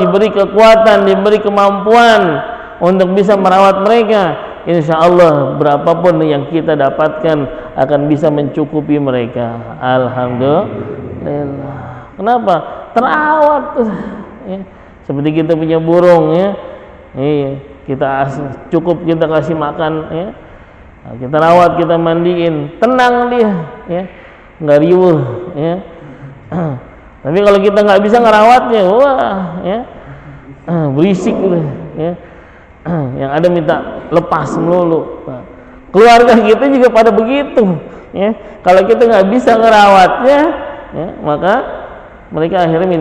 diberi kekuatan, diberi kemampuan untuk bisa merawat mereka, insya Allah berapapun yang kita dapatkan akan bisa mencukupi mereka. Alhamdulillah. Kenapa? Terawat ya. Seperti kita punya burung ya, kita cukup kita kasih makan ya, kita rawat, kita mandiin, tenang dia ya, nggak riuh ya. Tapi kalau kita nggak bisa ngerawatnya, wah ya, berisik gitu ya, yang ada minta lepas melulu. Nah, keluarga kita juga pada begitu ya. Kalau kita nggak bisa ngerawatnya ya, maka mereka akhirnya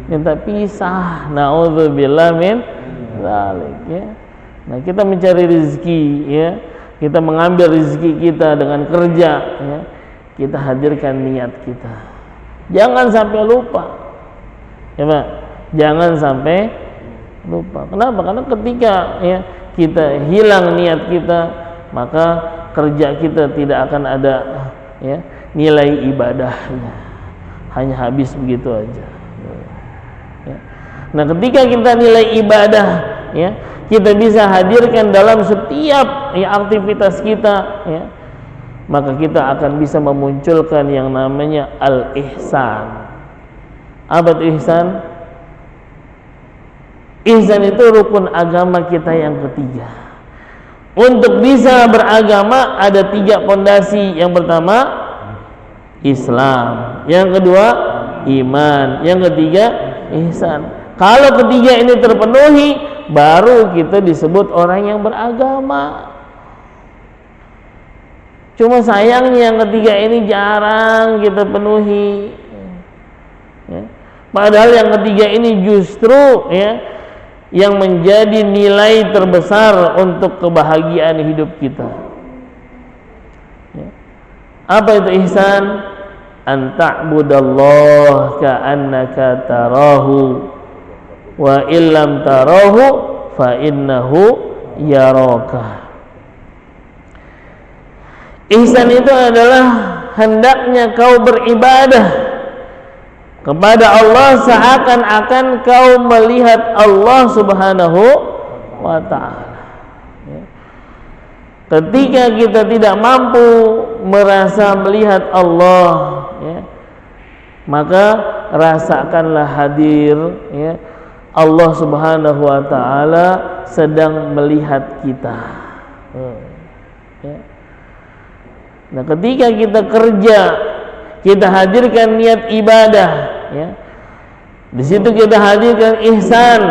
minta pisah. Naudzubillah min dzalik ya. Nah, kita mencari rezeki ya, kita mengambil rezeki kita dengan kerja ya, kita hadirkan niat kita. Jangan sampai lupa ya Pak, jangan sampai lupa. Kenapa? Karena ketika ya kita hilang niat kita, maka kerja kita tidak akan ada ya nilai ibadahnya, hanya habis begitu aja ya. Nah, ketika kita nilai ibadah ya, kita bisa hadirkan dalam setiap ya, aktivitas kita ya, maka kita akan bisa memunculkan yang namanya al-ihsan. Apa itu ihsan? Ihsan itu rukun agama kita yang ketiga. Untuk bisa beragama ada 3 pondasi. Yang pertama Islam, yang kedua iman, yang ketiga ihsan. Kalau ketiga ini terpenuhi, baru kita disebut orang yang beragama. Cuma sayangnya yang ketiga ini jarang kita penuhi ya. Padahal yang ketiga ini justru ya yang menjadi nilai terbesar untuk kebahagiaan hidup kita ya. Apa itu ihsan? An ta'budallah ka'annaka tarahu wa illam tarahu fa innahu yaraka. Ihsan itu adalah hendaknya kau beribadah kepada Allah seakan-akan kau melihat Allah Subhanahu wa ta'ala. Ketika kita tidak mampu merasa melihat Allah ya, maka rasakanlah hadir ya, Allah Subhanahu wa ta'ala sedang melihat kita ya. Nah, ketika kita kerja, kita hadirkan niat ibadah ya. Di situ kita hadirkan ihsan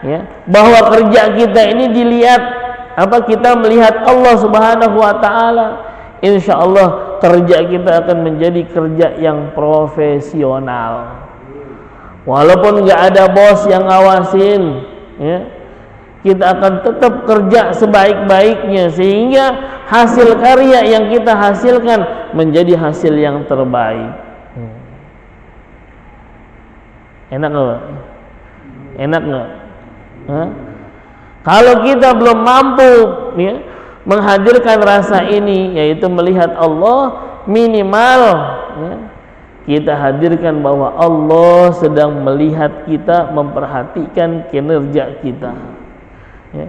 ya, bahwa kerja kita ini dilihat apa, kita melihat Allah Subhanahu wa ta'ala. Insyaallah kerja kita akan menjadi kerja yang profesional. Walaupun enggak ada bos yang ngawasin ya, kita akan tetap kerja sebaik-baiknya sehingga hasil karya yang kita hasilkan menjadi hasil yang terbaik. Enak nggak? Enak nggak? Kalau kita belum mampu ya, menghadirkan rasa ini, yaitu melihat Allah, minimal ya, kita hadirkan bahwa Allah sedang melihat kita, memperhatikan kinerja kita ya.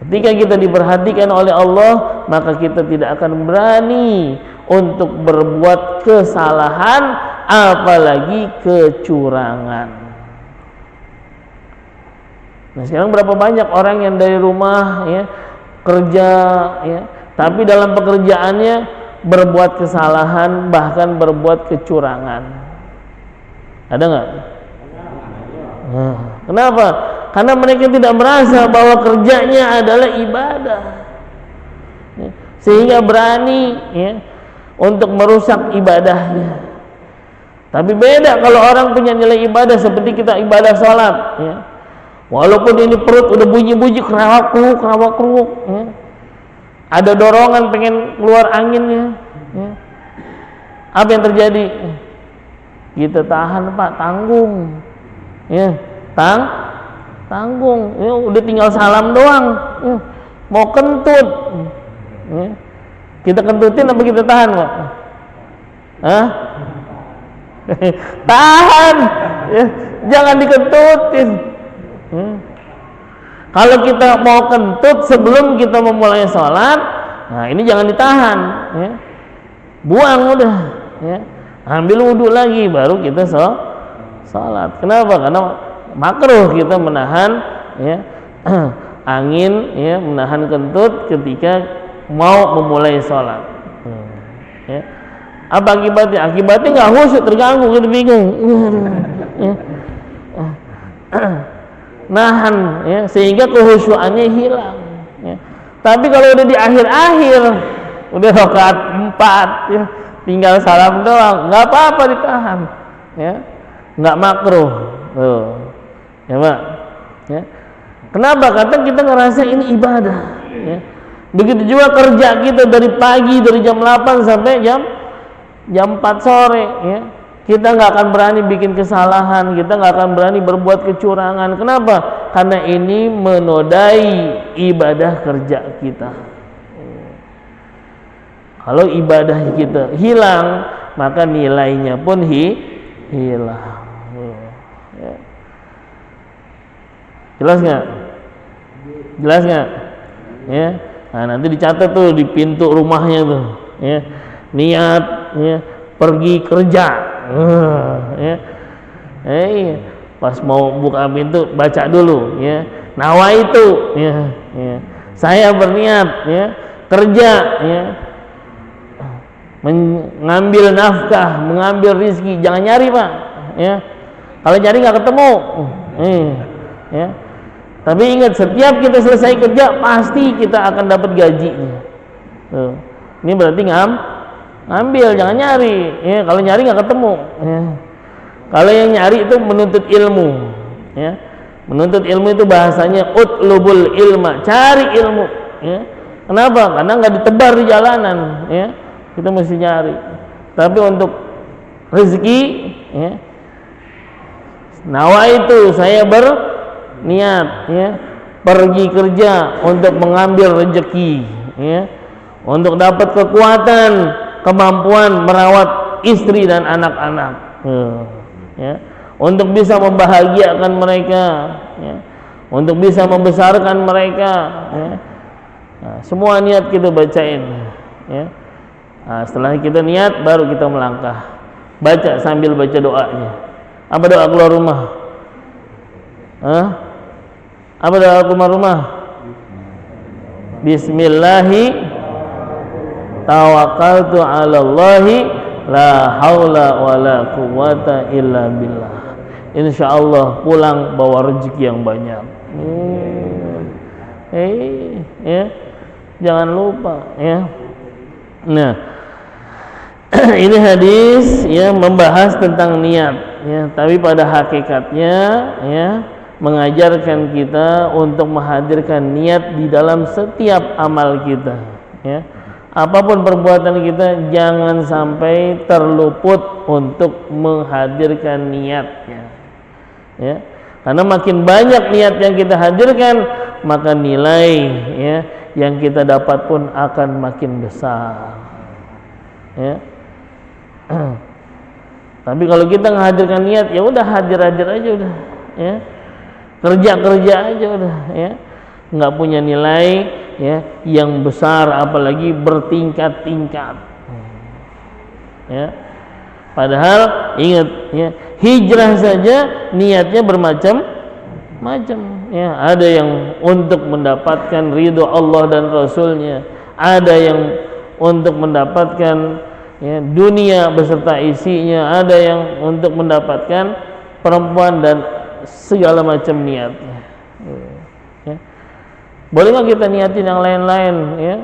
Ketika kita diperhatikan oleh Allah, maka kita tidak akan berani untuk berbuat kesalahan, apalagi kecurangan. Nah, sekarang berapa banyak orang yang dari rumah ya kerja ya, tapi dalam pekerjaannya berbuat kesalahan, bahkan berbuat kecurangan. Ada nggak? Nah, kenapa? Karena mereka tidak merasa bahwa kerjanya adalah ibadah ya, sehingga berani ya untuk merusak ibadahnya. Tapi beda kalau orang punya nilai ibadah seperti kita ibadah sholat ya. Walaupun ini perut udah bunyi-bunyi kerawak-keruk ya, ada dorongan pengen keluar anginnya ya. Apa yang terjadi? Kita tahan Pak, tanggung ya, tanggung ya, udah tinggal salam doang ya. Mau kentut ya, kita kentutin apa kita tahan Pak? Hah? Tahan ya. Jangan dikentutin. Kalau kita mau kentut sebelum kita memulai sholat, nah ini jangan ditahan, ya. Buang udah, ya. Ambil wudhu lagi baru kita sholat. Kenapa? Karena makruh kita menahan, ya, angin, ya, menahan kentut ketika mau memulai sholat. Ya. Apa akibatnya? Akibatnya nggak khusyuk, terganggu, kita bingung. Ya. Nahan, ya, sehingga kehusyuannya hilang. Ya. Tapi kalau udah di akhir-akhir, udah rakaat 4, ya, tinggal salam doang, nggak apa-apa ditahan, ya, nggak makruh. Ya Pak. Ya. Kenapa? Karena kita ngerasa ini ibadah. Ya. Begitu juga kerja kita dari pagi, dari jam 8 sampai jam 4 sore, ya. Kita nggak akan berani bikin kesalahan, kita nggak akan berani berbuat kecurangan. Kenapa? Karena ini menodai ibadah kerja kita. Kalau ibadah kita hilang, maka nilainya pun hilang. Ya. Jelas nggak? Jelas nggak? Ya. Nah, nanti dicatat tuh di pintu rumahnya tuh, ya. Niat, ya, pergi kerja. Ya. Pas mau buka pintu baca dulu, ya. Nawaitu, ya, ya. Saya berniat, ya, kerja, ya, mengambil nafkah, mengambil rizki. Jangan nyari, Pak, ya. Kalau nyari nggak ketemu, ya. Tapi ingat, setiap kita selesai kerja pasti kita akan dapat gajinya. Tuh. Ini berarti ngambil, jangan nyari, ya. Kalau nyari nggak ketemu, ya. Kalau yang nyari itu menuntut ilmu, ya. Menuntut ilmu itu bahasanya utlubul ilma, cari ilmu, ya. Kenapa? Karena nggak ditebar di jalanan, ya. Kita mesti nyari. Tapi untuk rezeki, ya, nawaitu, saya berniat, ya, pergi kerja untuk mengambil rezeki, ya, untuk dapat kekuatan, kemampuan merawat istri dan anak-anak, ya, untuk bisa membahagiakan mereka, ya, untuk bisa membesarkan mereka, ya. Nah, semua niat kita bacain, ya. Nah, setelah kita niat baru kita melangkah, baca sambil baca doanya. Apa doa keluar rumah? Apa doa keluar rumah? Bismillahi tawakkaltu 'alallahi la haula wala quwwata illa billah. Insyaallah pulang bawa rezeki yang banyak. Ya. Jangan lupa, ya. Nah, ini hadis, ya, membahas tentang niat, ya, tapi pada hakikatnya, ya, mengajarkan kita untuk menghadirkan niat di dalam setiap amal kita, ya. Apapun perbuatan kita jangan sampai terluput untuk menghadirkan niatnya, ya. Karena makin banyak niat yang kita hadirkan, maka nilai, ya, yang kita dapat pun akan makin besar, ya. Tapi kalau kita menghadirkan niat, ya udah hadir-hadir aja udah, ya. Kerja-kerja aja udah, ya. Nggak punya nilai, ya, yang besar, apalagi bertingkat-tingkat, ya. Padahal ingat, ya, hijrah saja niatnya bermacam-macam, ya. Ada yang untuk mendapatkan ridho Allah dan Rasulnya, ada yang untuk mendapatkan, ya, dunia beserta isinya, ada yang untuk mendapatkan perempuan dan segala macam niatnya, ya. Boleh nggak kita niatin yang lain-lain, ya?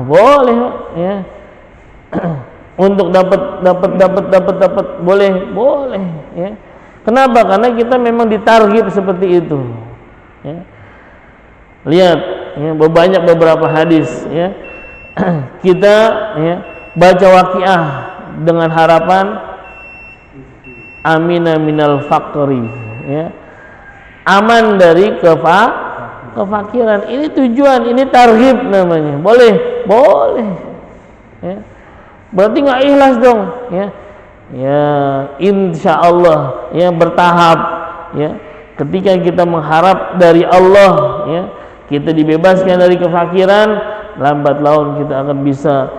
Boleh, ya. Untuk dapat boleh, ya. Kenapa? Karena kita memang ditarget seperti itu, ya. Lihat, ya, banyak beberapa hadis, ya. Kita, ya, baca waqiah dengan harapan amina minal faqri, ya, aman dari kefakiran. Ini tujuan, ini targhib namanya. Boleh, ya. Berarti nggak ikhlas dong, ya. ya insya Allah ya bertahap ya. Ketika kita mengharap dari Allah ya, kita dibebaskan dari kefakiran, lambat laun kita akan bisa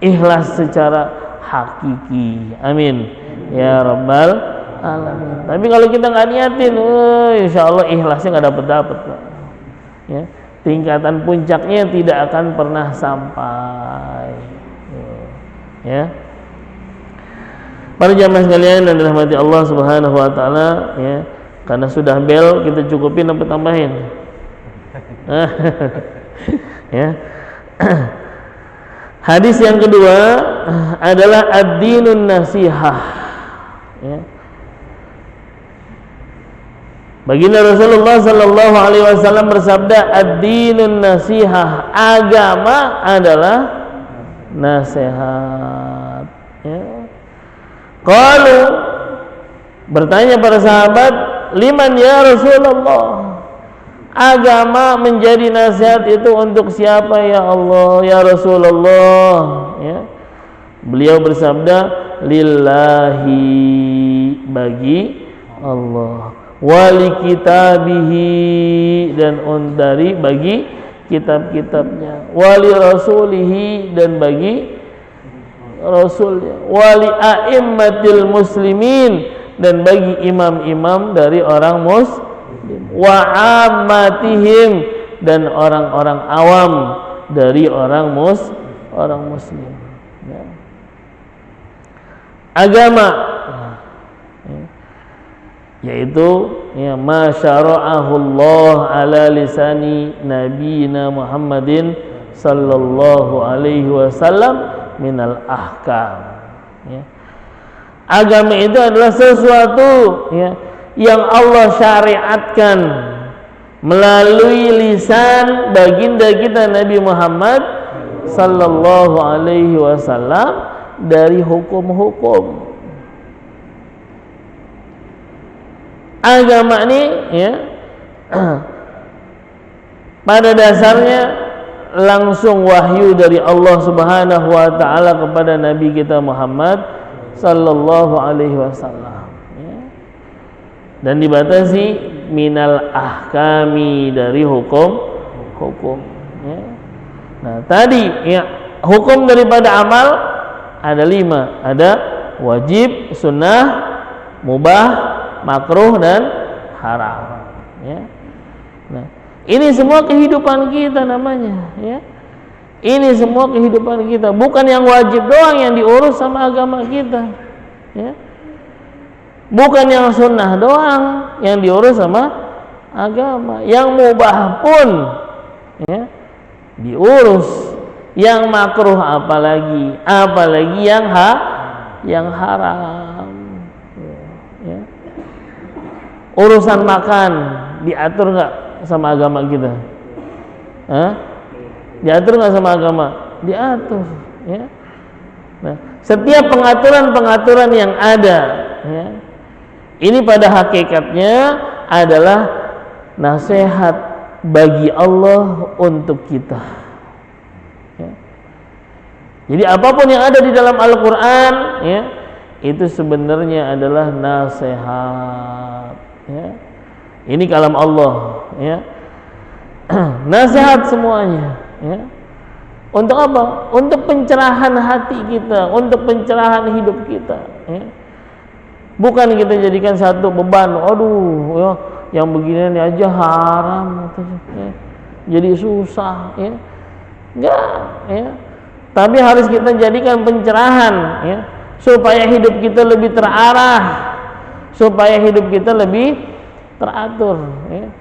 ikhlas secara hakiki. Amin ya rabbal alamin. Tapi kalau kita nggak niatin, insya Allah ikhlasnya nggak dapat ya, tingkatan puncaknya tidak akan pernah sampai ya. Para jamaah sekalian yang dirahmati Allah Subhanahu wa taala ya, karena sudah bel kita cukupin apa tambahin? Ya. Hadis yang kedua adalah ad-dinun nasihah ya. Baginda Rasulullah sallallahu alaihi wasallam bersabda, ad-dinun nasihah, agama adalah nasihat ya. Qalu, bertanya para sahabat, liman ya Rasulullah, agama menjadi nasihat itu untuk siapa ya Allah ya Rasulullah ya. Beliau bersabda, lillahi, bagi Allah, wali kitabihi, dan dari bagi kitab-kitabnya, wali rasulihi, dan bagi rasulnya, wali a'immatil muslimin, dan bagi imam-imam dari orang muslim, wa ammatihim, dan orang-orang awam dari orang muslim ya. Agama yaitu ya ma syara'ahu Allah ala lisani nabiyina Muhammadin sallallahu alaihi wasallam minal ahkam ya. Agama itu adalah sesuatu ya, yang Allah syariatkan melalui lisan baginda kita Nabi Muhammad sallallahu alaihi wasallam dari hukum-hukum. Agama ini ya pada dasarnya langsung wahyu dari Allah Subhanahu wa taala kepada Nabi kita Muhammad sallallahu alaihi wasallam ya. Dan dibatasi minal ahkami, dari hukum ya. Nah, tadi ya, hukum daripada amal ada 5, ada wajib, sunnah, mubah, makruh, dan haram ya. Nah, ini semua kehidupan kita namanya ya. Ini semua kehidupan kita, bukan yang wajib doang yang diurus sama agama kita ya. Bukan yang sunnah doang yang diurus sama agama, yang mubah pun ya diurus, yang makruh apalagi yang haram ya. Urusan makan diatur nggak sama agama kita? Diatur nggak sama agama? Diatur ya. Nah, setiap pengaturan yang ada ya, ini pada hakikatnya adalah nasihat bagi Allah untuk kita ya. Jadi apapun yang ada di dalam Al-Quran ya, itu sebenarnya adalah nasihat ya. Ini kalam Allah ya. Nasihat semuanya ya. Untuk apa? Untuk pencerahan hati kita, untuk pencerahan hidup kita ya. Bukan kita jadikan satu beban, aduh ya, yang beginian aja haram ya. Jadi susah ya. Enggak ya. Tapi harus kita jadikan pencerahan ya, supaya hidup kita lebih terarah, supaya hidup kita lebih teratur ya.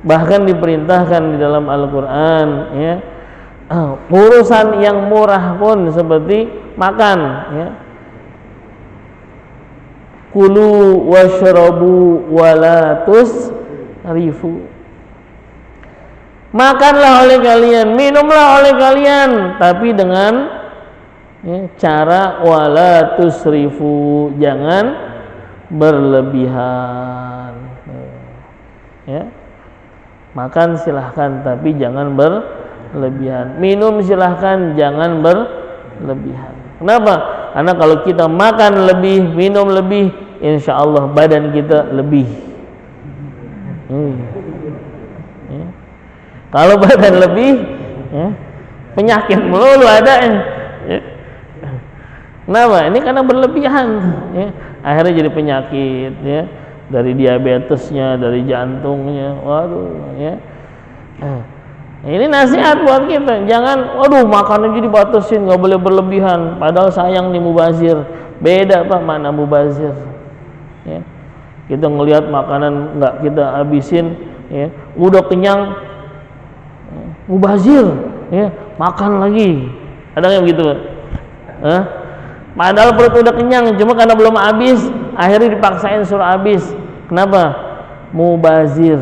Bahkan diperintahkan di dalam Al-Quran ya, urusan yang murah pun seperti makan ya. Kulu washrabu wala tusrifu. Makanlah oleh kalian, minumlah oleh kalian, tapi dengan ya, cara wala tusrifu, jangan berlebihan ya. Makan silahkan, tapi jangan berlebihan. Minum silahkan, jangan berlebihan. Kenapa? Karena kalau kita makan lebih, minum lebih, insya Allah badan kita lebih. Ya. Kalau badan lebih, ya, penyakit melulu ada. Ya. Kenapa? Ini karena berlebihan. Ya. Akhirnya jadi penyakit. Ya. Dari diabetesnya, dari jantungnya. Waduh. Ya. Ini nasihat buat kita, jangan, waduh makanan jadi batasin, nggak boleh berlebihan. Padahal sayang nih mubazir. Beda Pak mana mubazir. Ya. Kita ngelihat makanan nggak kita habisin, ya, udah kenyang, mubazir, ya, makan lagi. Ada nggak begitu Pak? Padahal perut udah kenyang, cuma karena belum habis, akhirnya dipaksain suruh habis. Kenapa? Mubazir.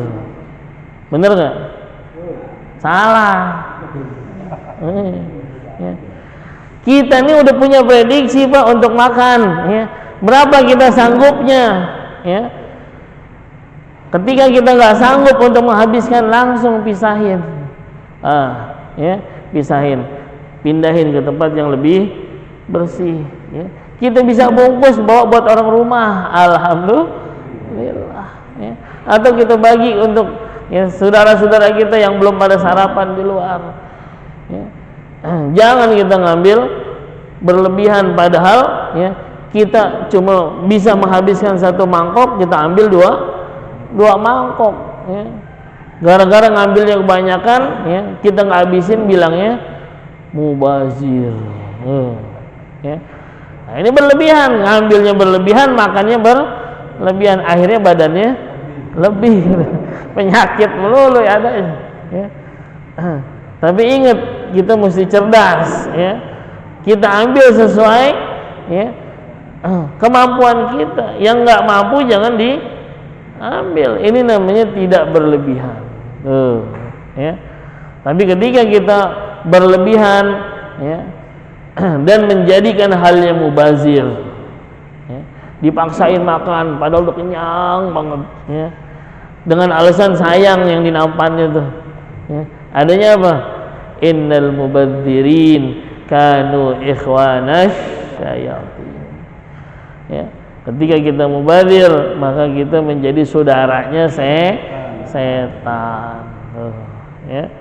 Bener nggak? Salah. Ya. Kita ini udah punya prediksi Pak untuk makan. Ya. Berapa kita sanggupnya? Ya. Ketika kita nggak sanggup untuk menghabiskan, langsung pisahin. Ya, pisahin, pindahin ke tempat yang lebih bersih. Ya. Kita bisa bungkus bawa buat orang rumah. Alhamdulillah. Ya. Atau kita bagi untuk, ya, saudara-saudara kita yang belum pada sarapan di luar. Ya. Jangan kita ngambil berlebihan, padahal ya, kita cuma bisa menghabiskan satu mangkok, kita ambil dua mangkok. Ya. Gara-gara ngambilnya kebanyakan, ya, kita nggak habisin, bilangnya mubazir. Ya. Nah, ini berlebihan, ngambilnya berlebihan, makannya berlebihan, akhirnya badannya lebih. Penyakit melulu ya ada. Ya. Tapi ingat, kita mesti cerdas. Ya. Kita ambil sesuai, ya, kemampuan kita. Yang nggak mampu jangan diambil. Ini namanya tidak berlebihan. Ya. Tapi ketika kita berlebihan, ya, dan menjadikan halnya mubazir, ya, dipaksain makan, padahal udah kenyang banget. Ya. Dengan alasan sayang yang dinampannya tuh, ya. Adanya apa? Innal mubadzirin kanu ikhwanash syayatin. Ya. Ketika kita mubadzir, maka kita menjadi saudaranya setan. Ya.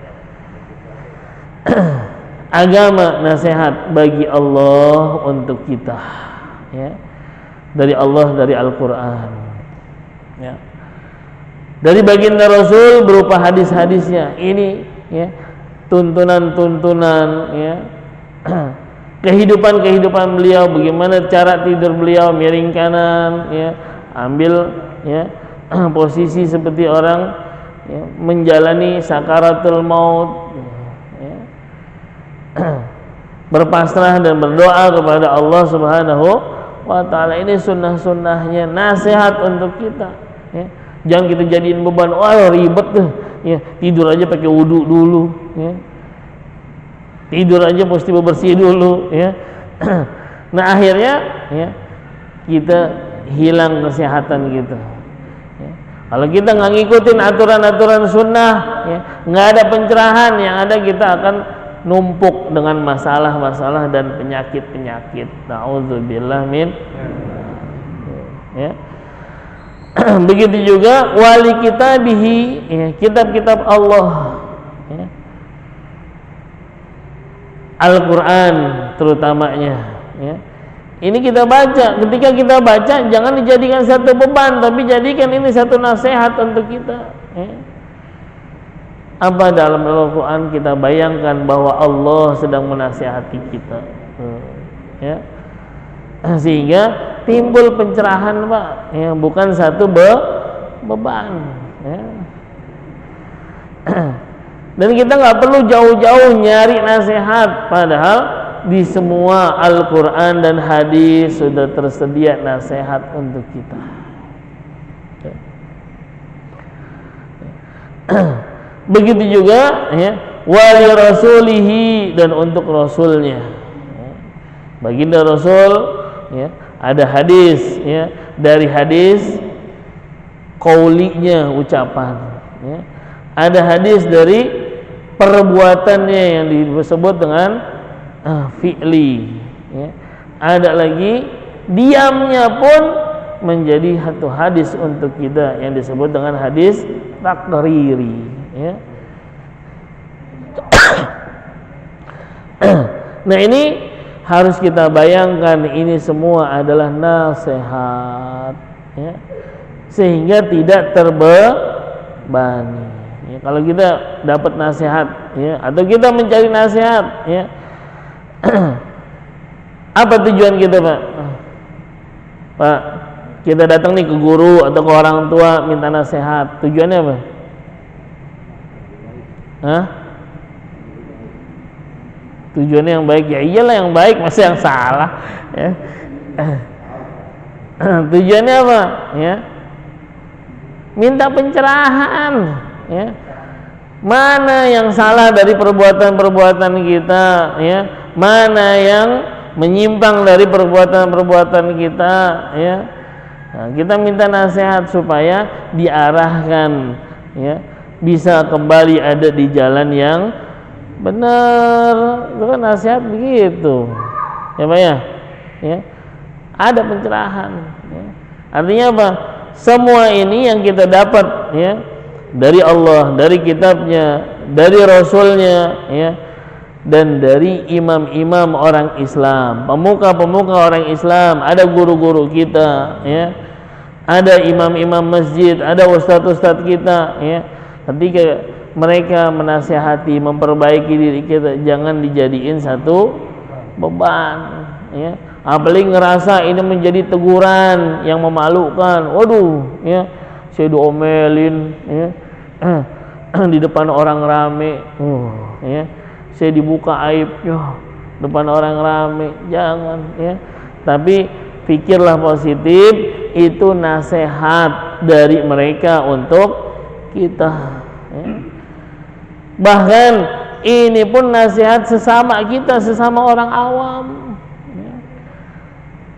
Agama nasihat bagi Allah untuk kita. Ya. Dari Allah, dari Al-Quran. Ya. Dari baginda Rasul berupa hadis-hadisnya. Ini, ya, tuntunan-tuntunan, ya, kehidupan beliau, bagaimana cara tidur beliau, miring kanan, ya, ambil, ya, posisi seperti orang, ya, menjalani sakaratul maut, ya, berpasrah dan berdoa kepada Allah Subhanahu wa Ta'ala. Ini sunnah-sunnahnya, nasihat untuk kita. Ya. Jangan kita jadiin beban, wah ribet tuh, ya, tidur aja pakai wudu dulu, ya. Tidur aja mesti bersih dulu, ya. Nah akhirnya, ya, kita hilang kesehatan kita. Ya. Kalau kita nggak ngikutin aturan-aturan sunnah, ya, nggak ada pencerahan, yang ada kita akan numpuk dengan masalah-masalah dan penyakit-penyakit. Na'udzubillah min. Ya. Begitu juga wali kitabihi, ya, kitab-kitab Allah, ya. Al-Quran terutamanya, ya. Ini kita baca. Ketika kita baca, jangan dijadikan satu beban, tapi jadikan ini satu nasihat untuk kita. Ya. Apa dalam Al-Quran kita bayangkan bahwa Allah sedang menasihati kita, ya. Sehingga timbul pencerahan Pak, ya, bukan satu beban, ya. Dan kita nggak perlu jauh-jauh nyari nasihat, padahal di semua Al-Quran dan hadis sudah tersedia nasihat untuk kita. Ya. Begitu juga, ya, wali rasulihi, dan untuk rasulnya, ya. Baginda Rasul, ya, ada hadis, ya, dari hadis qaulinya, ucapan, ya. Ada hadis dari perbuatannya yang disebut dengan fi'li, ya. ada lagi diamnya pun menjadi satu hadis untuk kita yang disebut dengan hadis takriri, ya. Nah, ini harus kita bayangkan, ini semua adalah nasihat, ya, sehingga tidak terbebani. Ya, kalau kita dapat nasihat, ya, atau kita mencari nasihat, ya, apa tujuan kita, Pak? Pak, kita datang nih ke guru atau ke orang tua minta nasihat, tujuannya apa? Hah? Tujuannya yang baik, ya iyalah yang baik, masa yang salah, ya. Tujuannya apa? Ya, minta pencerahan, ya. Mana yang salah dari perbuatan-perbuatan kita, ya, mana yang menyimpang dari perbuatan-perbuatan kita, ya. Nah, kita minta nasihat supaya diarahkan, ya, bisa kembali ada di jalan yang benar. Itu kan nasihat begitu, ya Pak, ya, ya. Ada pencerahan, ya. Artinya apa? Semua ini yang kita dapat, ya, dari Allah, dari kitabnya, dari Rasulnya, ya, dan dari imam-imam orang Islam, pemuka-pemuka orang Islam. Ada guru-guru kita, ya, ada imam-imam masjid, ada ustadz-ustadz kita, ya. Ketika mereka menasihati, memperbaiki diri kita, jangan dijadiin satu beban, ya. Apalagi ngerasa ini menjadi teguran yang memalukan. Waduh, ya, saya diomelin, ya, di depan orang rame, ya, saya dibuka aibnya depan orang rame. Jangan, ya. Tapi pikirlah positif, itu nasihat dari mereka untuk kita, ya. Bahkan ini pun nasihat sesama kita, sesama orang awam.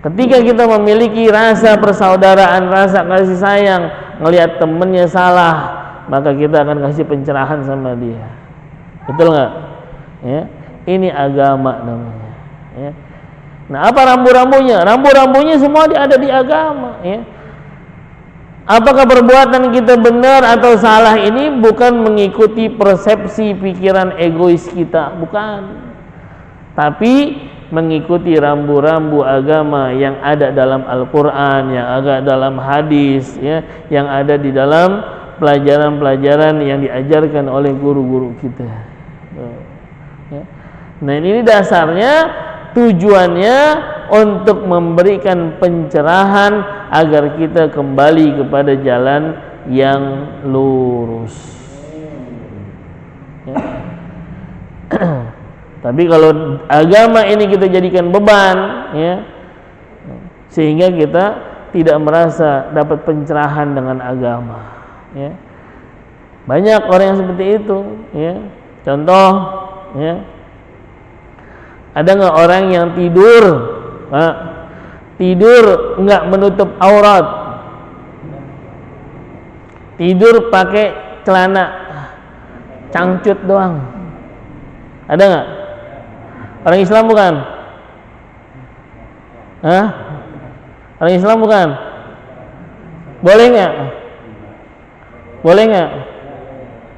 Ketika kita memiliki rasa persaudaraan, rasa kasih sayang, ngelihat temennya salah, maka kita akan kasih pencerahan sama dia. Betul nggak? Ya, ini agama namanya. Ya. Nah, apa rambu-rambunya? Rambu-rambunya semua ada di agama. Ya. Apakah perbuatan kita benar atau salah ini bukan mengikuti persepsi pikiran egois kita, bukan. Tapi mengikuti rambu-rambu agama yang ada dalam Al-Quran, yang ada dalam hadis, ya, yang ada di dalam pelajaran-pelajaran yang diajarkan oleh guru-guru kita. Ya. Nah, ini dasarnya, tujuannya untuk memberikan pencerahan agar kita kembali kepada jalan yang lurus. Ya. Tapi kalau agama ini kita jadikan beban, ya, sehingga kita tidak merasa dapat pencerahan dengan agama, ya. Banyak orang yang seperti itu, ya. Contoh, ya, ada nggak orang yang tidur nggak menutup aurat, tidur pakai celana cangcut doang? Ada nggak? Orang Islam bukan? Hah? Orang Islam bukan? Boleh nggak? Boleh nggak?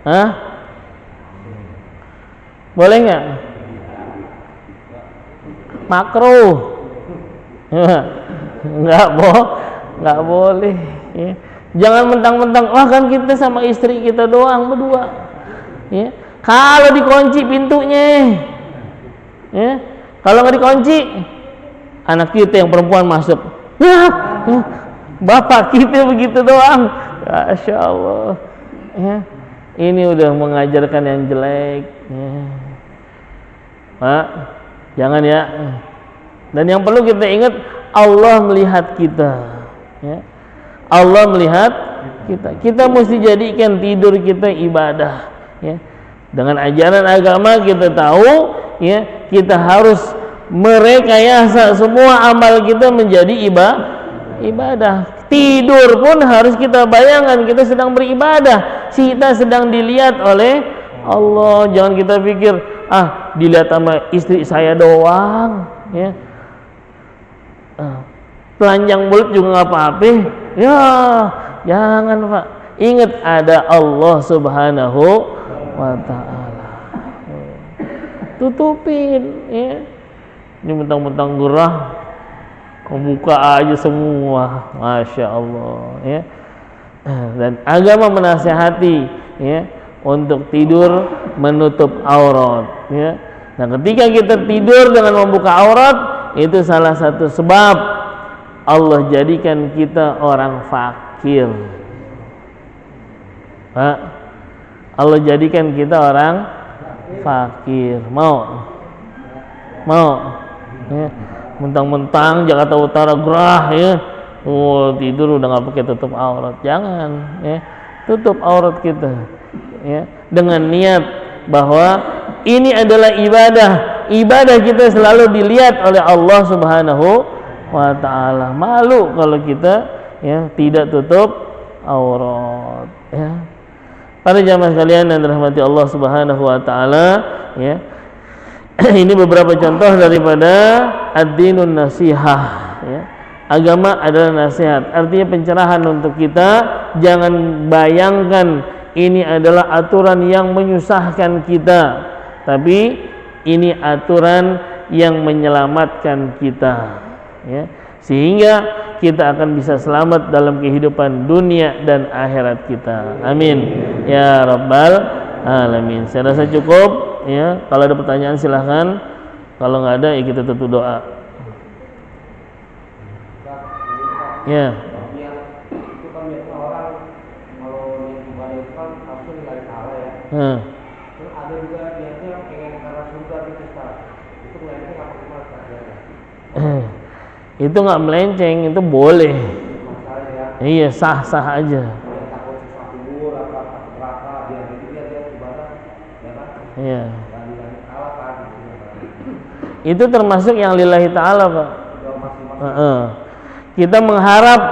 Hah? Boleh nggak? Makruh. Nggak boleh. Ya. Jangan mentang-mentang, wah kan kita sama istri kita doang berdua. Ya. Kalau dikunci pintunya, ya, kalau nggak dikunci, anak kita yang perempuan masuk, ya, bapak kita begitu doang, Masya Allah, ya, ini udah mengajarkan yang jelek, ya. Pak, jangan, ya. Dan yang perlu kita ingat, Allah melihat kita, ya. Allah melihat kita. Kita mesti jadikan tidur kita ibadah, ya. Dengan ajaran agama kita tahu, ya, kita harus merekayasa semua amal kita menjadi ibadah. Tidur pun harus kita bayangkan kita sedang beribadah, kita sedang dilihat oleh Allah. Jangan kita pikir, dilihat sama istri saya doang, ya. telanjang bulat juga nggak apa-apa. Ya, jangan Pak. Ingat ada Allah Subhanahu wa Ta'ala. Tutupin, ya. Ini mentang-mentang gerah, membuka aja semua, masya Allah, ya. Dan agama menasihati, ya, untuk tidur menutup aurat, ya. Nah, ketika kita tidur dengan membuka aurat, itu salah satu sebab Allah jadikan kita orang fakir. Pak, Allah jadikan kita orang fakir. Mau? Ya. Mentang-mentang Jakarta Utara gerah, ya. Tidur udah nggak pakai tutup aurat. Jangan, ya. Tutup aurat kita, ya. Dengan niat bahwa ini adalah ibadah. Ibadah kita selalu dilihat oleh Allah Subhanahu wa Ta'ala. Malu kalau kita, ya, tidak tutup aurat, ya. Para jamaah sekalian yang dirahmati Allah Subhanahu wa Ta'ala, ya. Ini beberapa contoh daripada ad-dinun nasihah, ya. Agama adalah nasihat, artinya pencerahan untuk kita. Jangan bayangkan ini adalah aturan yang menyusahkan kita, tapi ini aturan yang menyelamatkan kita, ya, sehingga kita akan bisa selamat dalam kehidupan dunia dan akhirat kita. Amin ya rabbal alamin. Saya rasa cukup, ya. Kalau ada pertanyaan silahkan, kalau nggak ada ya kita tutup doa, ya. Ada juga niatnya pengen karena surga gitu Ustaz. Itu melenceng apa gimana Ustaz? Itu nggak melenceng, itu boleh. Masalah ya. Iya, sah-sah aja. Dia takut susah kubur apa takut neraka, dia ibadah, ya kan? Iya. Dan lillahi ta'ala kan gitu. Itu termasuk yang lillahi ta'ala, Pak. Kita mengharap,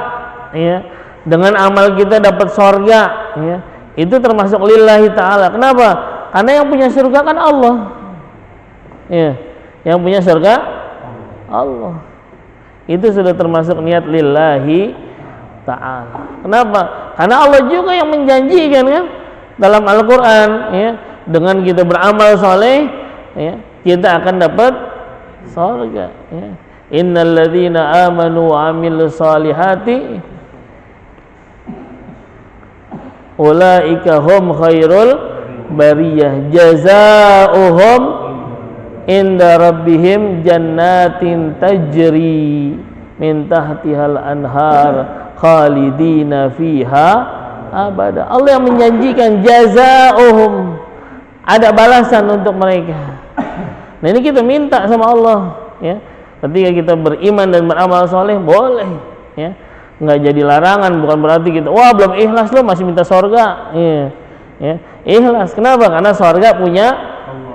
ya, dengan amal kita dapat surga, ya. Itu termasuk lillahi ta'ala. Kenapa? Karena yang punya surga kan Allah, ya. Yang punya surga Allah. Itu sudah termasuk niat lillahi ta'ala. Kenapa? Karena Allah juga yang menjanjikan, kan, dalam Al-Quran, ya, dengan kita beramal soleh, ya, kita akan dapat surga, ya. Innal ladzina amanu wa amilus solihati ulaika hum khairul bariyah jazaohum inda rabbihim jannatin tajri min tahtihal anhar khalidina fiha abada. Allah yang menjanjikan jazaohum, ada balasan untuk mereka. Nah, ini kita minta sama Allah, ya. Ketika kita beriman dan beramal soleh boleh, ya. Nggak jadi larangan, bukan berarti kita wah belum ikhlas lo masih minta surga, ya. Ya, ikhlas. Kenapa? Karena surga punya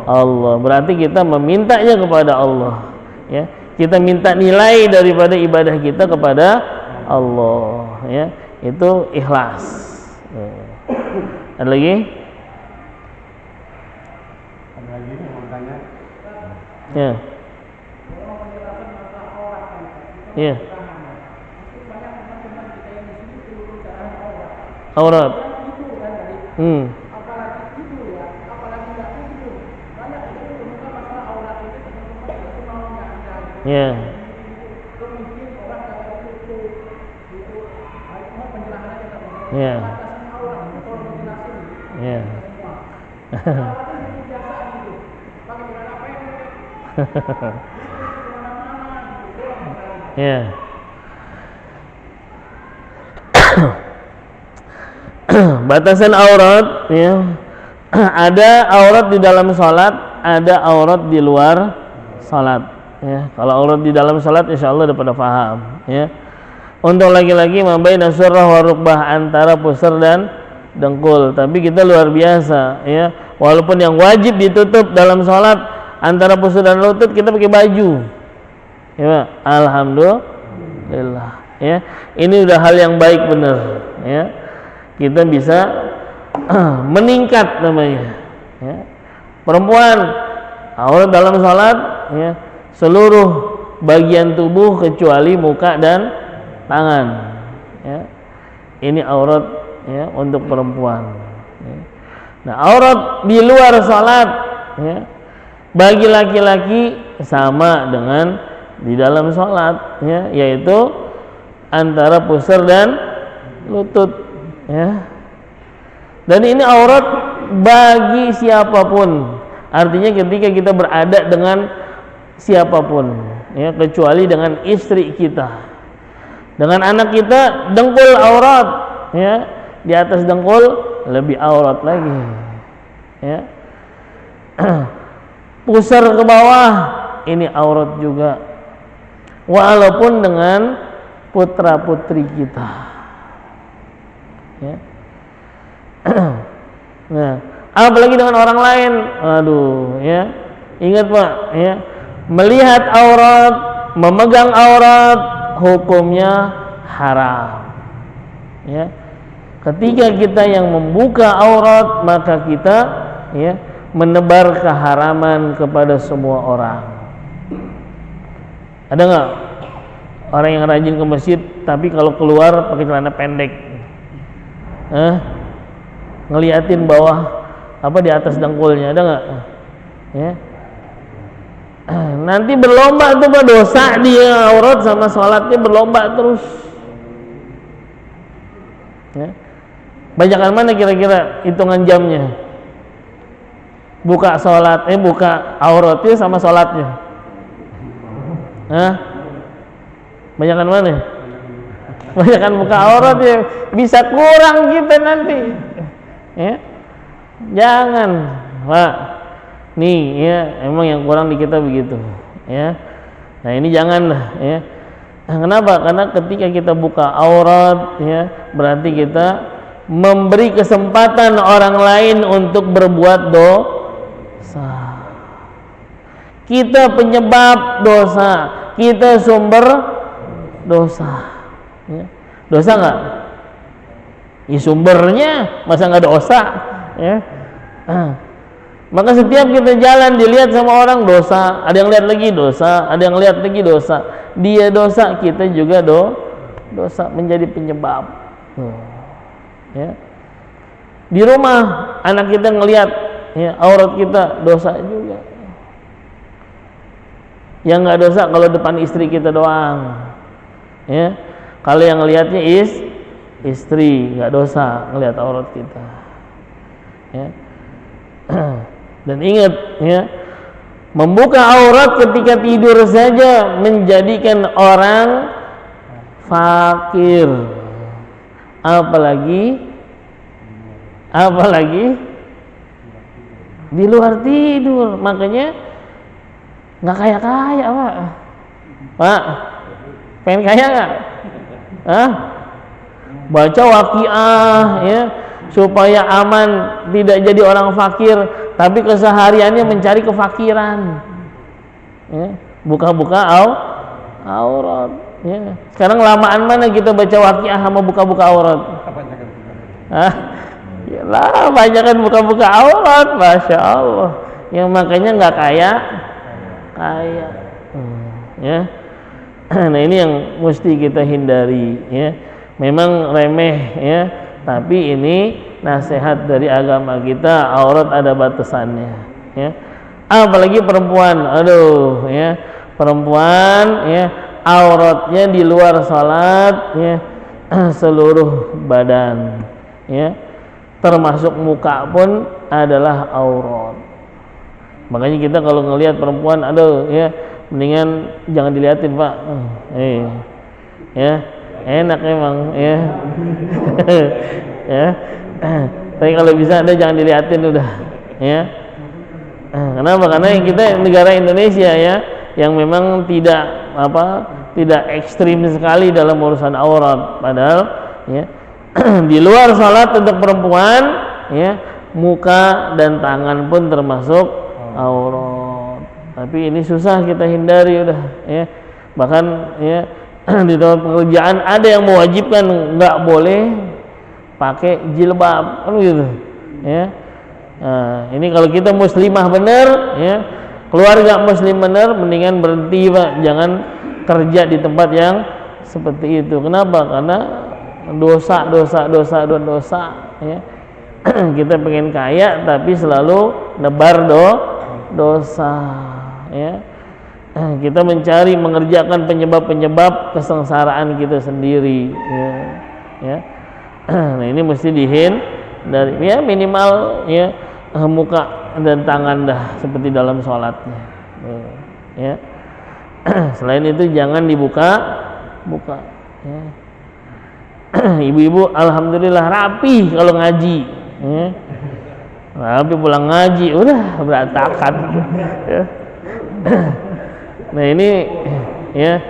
Allah. Berarti kita memintanya kepada Allah, ya. Kita minta nilai daripada ibadah kita kepada Allah, ya. Itu ikhlas, ya. Ada lagi? Ada lagi yang mau tanya? Ya. Ya. Aurat. Ya. Ya. Ya. Ya. Batasan aurat, ya. Ada aurat di dalam salat, ada aurat di luar salat, ya. Kalau aurat di dalam salat insyaallah udah pada paham, ya. Untuk laki-laki mabaina surrah wa rukbah, antara pusar dan dengkul. Tapi kita luar biasa, ya. Walaupun yang wajib ditutup dalam salat antara pusar dan lutut, kita pakai baju. Ya, alhamdulillah, ya. Ini udah hal yang baik benar, ya. Kita bisa meningkat namanya, ya. Perempuan aurat dalam salat, ya, seluruh bagian tubuh kecuali muka dan tangan, ya. Ini aurat, ya, untuk perempuan, ya. Nah, aurat di luar salat, ya, bagi laki-laki sama dengan di dalam salat, ya, yaitu antara pusar dan lutut, ya. Dan ini aurat bagi siapapun. Artinya ketika kita berada dengan siapapun, ya, kecuali dengan istri kita. Dengan anak kita dengkul aurat, ya. Di atas dengkul lebih aurat lagi, ya. Pusar ke bawah ini aurat juga. Walaupun dengan putra-putri kita, ya. Nah, apalagi dengan orang lain, aduh, ya. Ingat Pak, ya, melihat aurat, memegang aurat, hukumnya haram, ya. Ketika kita yang membuka aurat, maka kita, ya, menebar keharaman kepada semua orang. Ada nggak orang yang rajin ke masjid tapi kalau keluar pakai celana pendek, ngeliatin bawah apa di atas dengkulnya, ada nggak? Ya. Nanti berlomba tuh Pak, dosa dia aurat sama sholatnya berlomba terus, ya. Bajakan mana kira-kira hitungan jamnya? Buka sholat, buka auratnya sama sholatnya, bajakan mana? Bajakan buka auratnya, bisa kurang kita nanti, ya. Jangan Pak, nih, ya, emang yang kurang di kita begitu, ya. Nah ini jangan lah, ya. Kenapa? Karena ketika kita buka aurat, ya, berarti kita memberi kesempatan orang lain untuk berbuat dosa. Kita penyebab dosa, kita sumber dosa, ya. Dosa nggak? Ya sumbernya, masa nggak dosa, ya. Maka setiap kita jalan dilihat sama orang dosa, ada yang lihat lagi dosa, ada yang lihat lagi dosa. Dia dosa, kita juga dosa, menjadi penyebab. Ya. Di rumah anak kita ngelihat, ya, aurat kita, dosa juga. Yang nggak dosa kalau depan istri kita doang, ya. Kalau yang ngelihatnya istri, nggak dosa ngelihat aurat kita, ya. Dan ingat, ya, membuka aurat ketika tidur saja menjadikan orang fakir, apalagi di luar tidur. Makanya nggak kaya Pak. Pengen kaya nggak? Baca waqiah, ya, supaya aman, tidak jadi orang fakir, tapi kesehariannya mencari kefakiran, ya. Buka-buka aurat, ya. Sekarang lamaan mana kita baca waqiah sama buka-buka aurat? Yalah, banyak kan buka-buka aurat, masya Allah. Yang makanya nggak kaya, ya. Nah ini yang mesti kita hindari, ya. Memang remeh, ya, tapi ini nasihat dari agama kita, aurat ada batasannya, ya. Apalagi perempuan, aduh, ya, perempuan, ya, auratnya di luar salat, ya, seluruh badan, ya, termasuk muka pun adalah aurat. Makanya kita kalau ngelihat perempuan, aduh, ya, mendingan jangan dilihatin Pak, ya, enak emang, ya. Ya. Tapi kalau bisa Anda jangan dilihatin udah, ya. Kenapa? Karena yang kita negara Indonesia, ya, yang memang tidak ekstrim sekali dalam urusan aurat, padahal, ya, di luar salat untuk perempuan, ya, muka dan tangan pun termasuk aurat. Tapi ini susah kita hindari udah, ya. Bahkan, ya, di tempat pekerjaan ada yang mewajibkan nggak boleh pakai jilbab, kan gitu, ya. Nah, ini kalau kita muslimah benar, ya, keluarga muslim benar, mendingan berhenti Pak, jangan kerja di tempat yang seperti itu. Kenapa? Karena dosa ya. Kita pengen kaya tapi selalu nebar dosa ya. Kita mencari mengerjakan penyebab-penyebab kesengsaraan kita sendiri ya. Nah ini mesti dari ya minimal ya muka dan tangan dah seperti dalam sholatnya ya. Selain itu jangan dibuka ya. Ibu-ibu alhamdulillah rapi kalau ngaji ya. Rapi pulang ngaji udah berantakan ya. Nah ini ya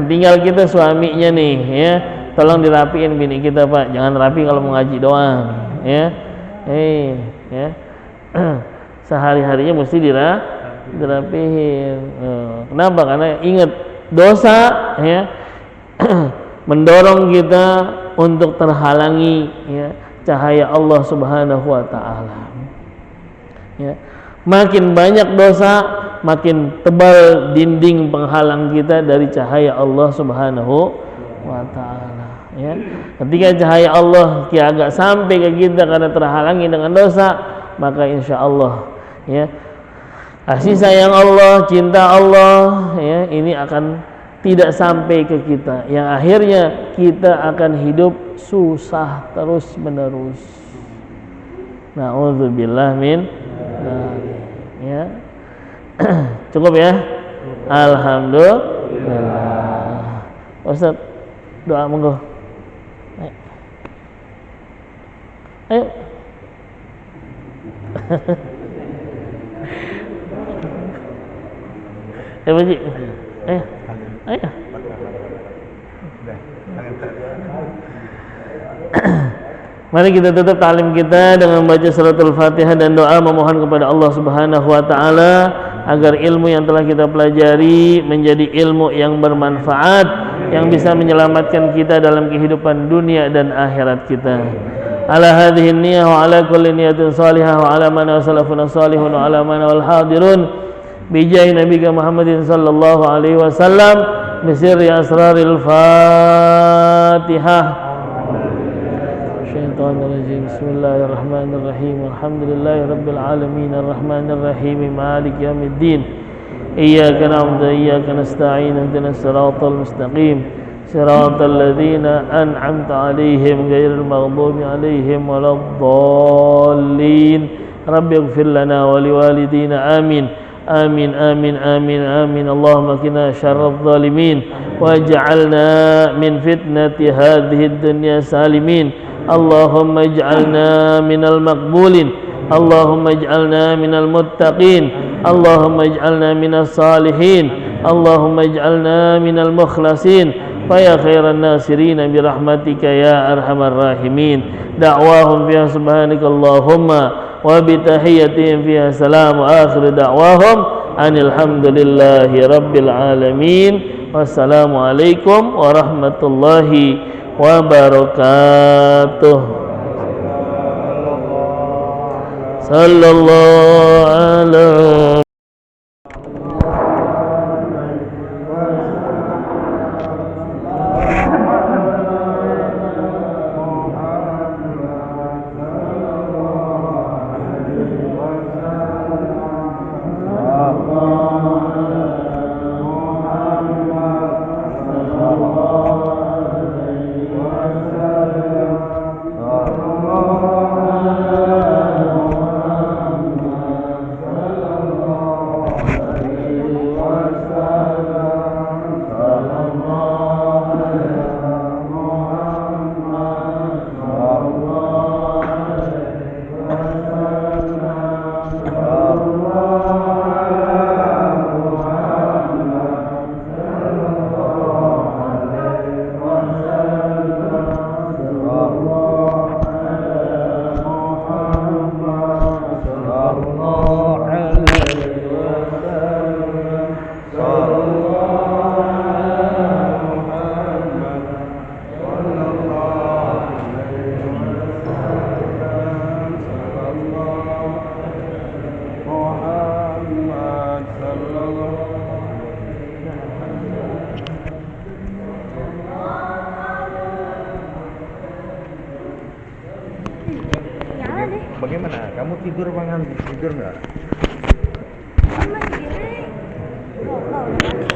tinggal kita suaminya nih ya, tolong dirapiin bini kita Pak, jangan rapi kalau mau ngaji doang ya. Ya sehari-harinya mesti dirapihin. Kenapa? Karena ingat dosa ya mendorong kita untuk terhalangi ya cahaya Allah Subhanahu wa taala. Ya. Makin banyak dosa, makin tebal dinding penghalang kita dari cahaya Allah Subhanahu wa taala ya. Ketika cahaya Allah agak sampai ke kita karena terhalangi dengan dosa, maka insya Allah ya kasih sayang Allah, cinta Allah ya ini akan tidak sampai ke kita, yang akhirnya kita akan hidup susah terus menerus. Na'udzubillah min ya. Cukup ya. Alhamdulillah. Ustaz doa monggo. Ayo. Ayo Pak Ji. Ayo. Mari kita tutup ta'lim kita dengan membaca suratul Fatihah dan doa memohon kepada Allah Subhanahu wa taala agar ilmu yang telah kita pelajari menjadi ilmu yang bermanfaat, yang bisa menyelamatkan kita dalam kehidupan dunia dan akhirat kita. Ala hadhihi niyyah wa ala kulli niyatin salihah wa ala man salafuna salihun wa ala man wal hadirun bi jahi nabiyina Muhammadin sallallahu alaihi wasallam bi sirri asraril Fatihah. Bismillahirrahmanirrahim. Alhamdulillahirabbil alamin arrahmanir rahim maliki yaumiddin. Iyyaka na'budu wa iyyaka nasta'in ihdinas siratal mustaqim siratal ladzina an'amta 'alaihim ghairil maghdubi 'alaihim waladdallin. Rabbighfir lana wa liwalidina amin. Amin amin amin amin. Allahumma qina syarradz zalimin waj'alna min fitnati hadhihi dunya salimin. Allahumma ij'alna minal maqbulin. Allahumma ij'alna minal muttaqin. Allahumma ij'alna minas salihin. Allahumma ij'alna minal mukhlasin. Fa ya khairan nasirin bi rahmatika ya arhamar rahimin. Da'wahum fiha subhanaka Allahumma wa bi tahiyyatihim fiha salam wa akhir da'wahum anil hamdulillahi rabbil alamin. Wassalamu alaikum warahmatullahi wabarakatuh. Sallallahu alaihi Bagaimana? Kamu tidur banget? Tidur nggak? Mama gini. Oh,